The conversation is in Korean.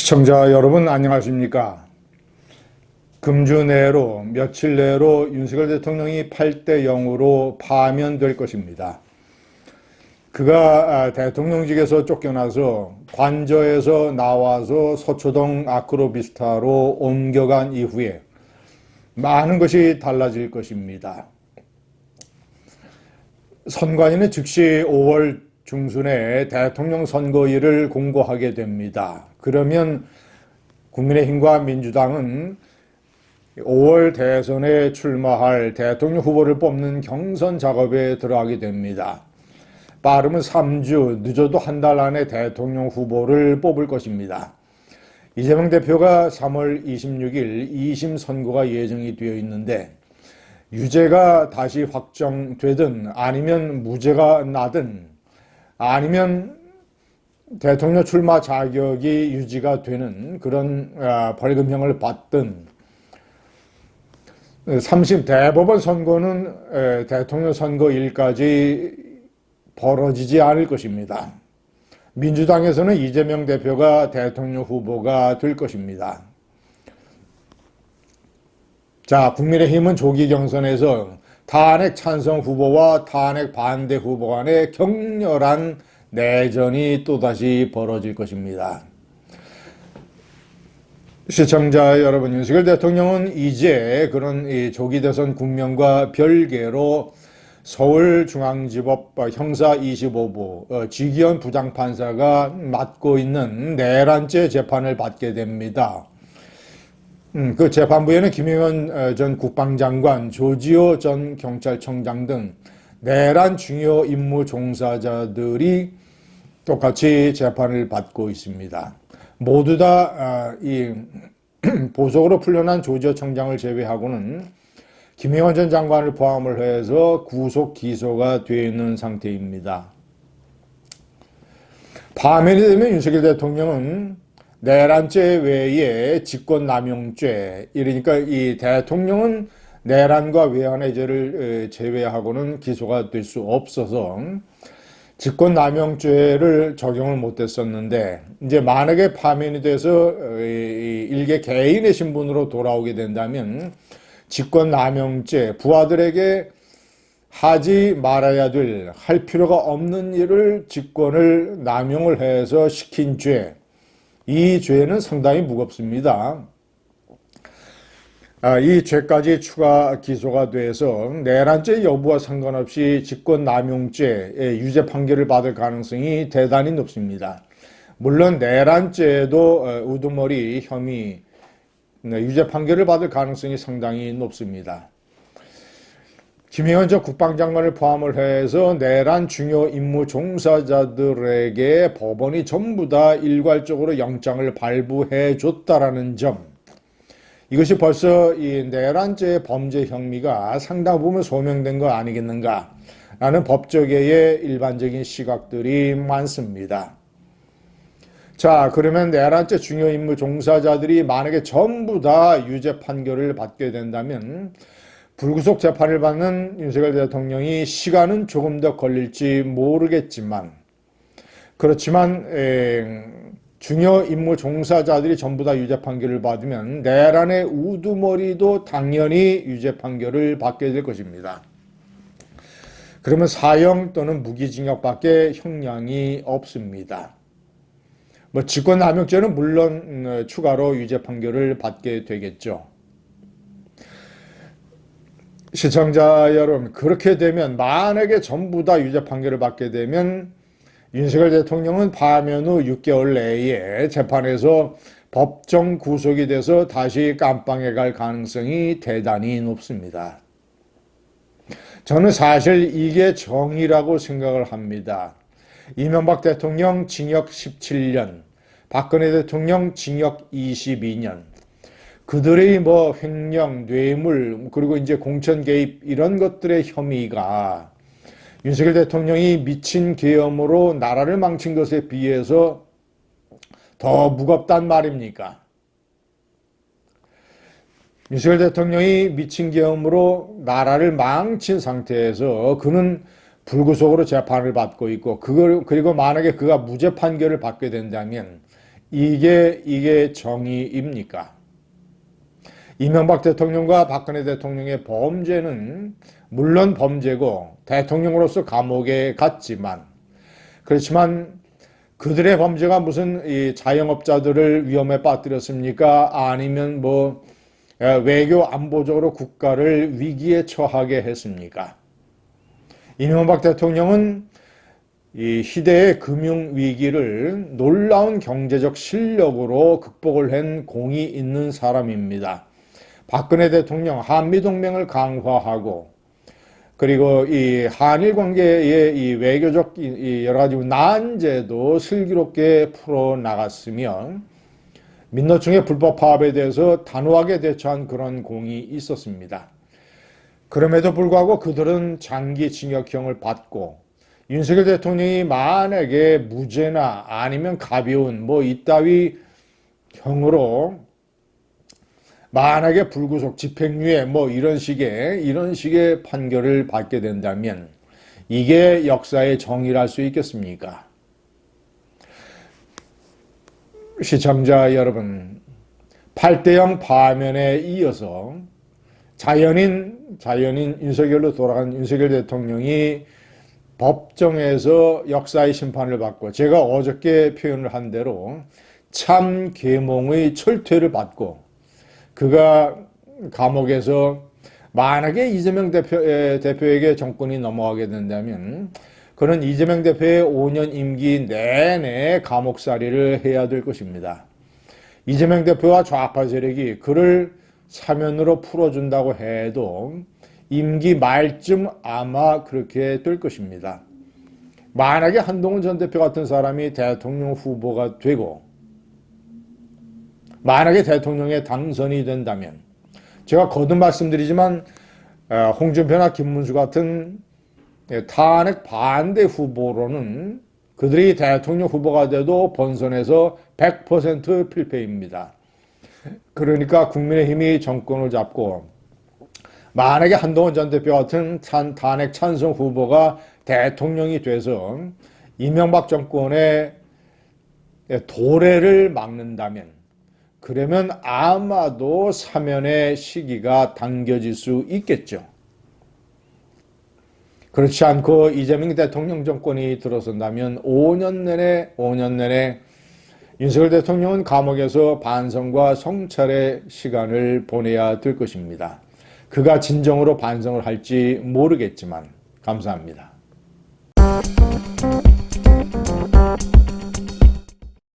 시청자 여러분 안녕하십니까? 금주 내로 며칠 내로 윤석열 대통령이 8대 0으로 파면될 것입니다. 그가 대통령직에서 쫓겨나서 관저에서 나와서 서초동 아크로비스타로 옮겨간 이후에 많은 것이 달라질 것입니다. 선관위는 즉시 5월 중순에 대통령 선거일을 공고하게 됩니다. 그러면 국민의힘과 민주당은 5월 대선에 출마할 대통령 후보를 뽑는 경선 작업에 들어가게 됩니다. 빠르면 3주, 늦어도 한 달 안에 대통령 후보를 뽑을 것입니다. 이재명 대표가 3월 26일 2심 선고가 예정이 되어 있는데 유죄가 다시 확정되든 아니면 무죄가 나든 아니면 대통령 출마 자격이 유지가 되는 그런 벌금형을 받든 3심 대법원 선고는 대통령 선거일까지 벌어지지 않을 것입니다. 민주당에서는 이재명 대표가 대통령 후보가 될 것입니다. 자, 국민의힘은 조기 경선에서 탄핵 찬성 후보와 탄핵 반대 후보 간의 격렬한 내전이 또다시 벌어질 것입니다. 시청자 여러분, 윤석열 대통령은 이제 그런 조기 대선 국면과 별개로 서울중앙지법 형사 25부 지기현 부장판사가 맡고 있는 내란죄 재판을 받게 됩니다. 그 재판부에는 김영현 전 국방장관, 조지호 전 경찰청장 등 내란 중요 임무 종사자들이 똑같이 재판을 받고 있습니다. 모두 다 보석으로 풀려난 조지호 청장을 제외하고는 김영현 전 장관을 포함을 해서 구속 기소가 되어 있는 상태입니다. 파면이 되면 윤석열 대통령은 내란죄 외에 직권남용죄, 이러니까 이 대통령은 내란과 외환의 죄를 제외하고는 기소가 될 수 없어서 직권남용죄를 적용을 못했었는데 이제 만약에 파면이 돼서 일개 개인의 신분으로 돌아오게 된다면 직권남용죄, 부하들에게 하지 말아야 될, 할 필요가 없는 일을 직권을 남용을 해서 시킨 죄, 이 죄는 상당히 무겁습니다. 이 죄까지 추가 기소가 돼서 내란죄 여부와 상관없이 직권남용죄의 유죄 판결을 받을 가능성이 대단히 높습니다. 물론 내란죄도 우두머리 혐의 유죄 판결을 받을 가능성이 상당히 높습니다. 김영현 전 국방장관을 포함을 해서 내란 중요 임무 종사자들에게 법원이 전부 다 일괄적으로 영장을 발부해 줬다라는 점, 이것이 벌써 이 내란죄의 범죄 혐의가 상당 부분 소명된 거 아니겠는가 라는 법조계의 일반적인 시각들이 많습니다. 자, 그러면 내란죄 중요 임무 종사자들이 만약에 전부 다 유죄 판결을 받게 된다면 불구속 재판을 받는 윤석열 대통령이 시간은 조금 더 걸릴지 모르겠지만, 그렇지만 중요 임무 종사자들이 전부 다 유죄 판결을 받으면 내란의 우두머리도 당연히 유죄 판결을 받게 될 것입니다. 그러면 사형 또는 무기징역밖에 형량이 없습니다. 직권남용죄는 물론 추가로 유죄 판결을 받게 되겠죠. 시청자 여러분, 그렇게 되면 만약에 전부 다 유죄 판결을 받게 되면 윤석열 대통령은 파면 후 6개월 내에 재판에서 법정 구속이 돼서 다시 감방에 갈 가능성이 대단히 높습니다. 저는 사실 이게 정의라고 생각을 합니다. 이명박 대통령 징역 17년, 박근혜 대통령 징역 22년, 그들의 횡령, 뇌물, 그리고 이제 공천 개입 이런 것들의 혐의가 윤석열 대통령이 미친 계엄으로 나라를 망친 것에 비해서 더 무겁단 말입니까? 윤석열 대통령이 미친 계엄으로 나라를 망친 상태에서 그는 불구속으로 재판을 받고 있고, 그리고 만약에 그가 무죄 판결을 받게 된다면 이게 정의입니까? 이명박 대통령과 박근혜 대통령의 범죄는 물론 범죄고 대통령으로서 감옥에 갔지만, 그렇지만 그들의 범죄가 무슨 이 자영업자들을 위험에 빠뜨렸습니까? 아니면 뭐 외교 안보적으로 국가를 위기에 처하게 했습니까? 이명박 대통령은 이 시대의 금융 위기를 놀라운 경제적 실력으로 극복을 한 공이 있는 사람입니다. 박근혜 대통령 한미동맹을 강화하고, 그리고 이 한일 관계의 이 외교적 이 여러 가지 난제도 슬기롭게 풀어 나갔으며, 민노총의 불법 파업에 대해서 단호하게 대처한 그런 공이 있었습니다. 그럼에도 불구하고 그들은 장기 징역형을 받고, 윤석열 대통령이 만약에 무죄나 아니면 가벼운 뭐 이따위 형으로 만약에 불구속 집행유예 뭐 이런 식의 판결을 받게 된다면 이게 역사의 정의랄 수 있겠습니까? 시청자 여러분, 8대0 파면에 이어서 자연인 윤석열로 돌아간 윤석열 대통령이 법정에서 역사의 심판을 받고, 제가 어저께 표현을 한 대로 참 계몽의 철퇴를 받고, 그가 감옥에서 만약에 이재명 대표에게 정권이 넘어가게 된다면 그는 이재명 대표의 5년 임기 내내 감옥살이를 해야 될 것입니다. 이재명 대표와 좌파 세력이 그를 사면으로 풀어준다고 해도 임기 말쯤 아마 그렇게 될 것입니다. 만약에 한동훈 전 대표 같은 사람이 대통령 후보가 되고 만약에 대통령에 당선이 된다면, 제가 거듭 말씀드리지만 홍준표나 김문수 같은 탄핵 반대 후보로는 그들이 대통령 후보가 돼도 본선에서 100% 필패입니다. 그러니까 국민의힘이 정권을 잡고 만약에 한동훈 전 대표 같은 탄핵 찬성 후보가 대통령이 돼서 이명박 정권의 도래를 막는다면, 그러면 아마도 사면의 시기가 당겨질 수 있겠죠. 그렇지 않고 이재명 대통령 정권이 들어선다면 5년 내내 윤석열 대통령은 감옥에서 반성과 성찰의 시간을 보내야 될 것입니다. 그가 진정으로 반성을 할지 모르겠지만 감사합니다.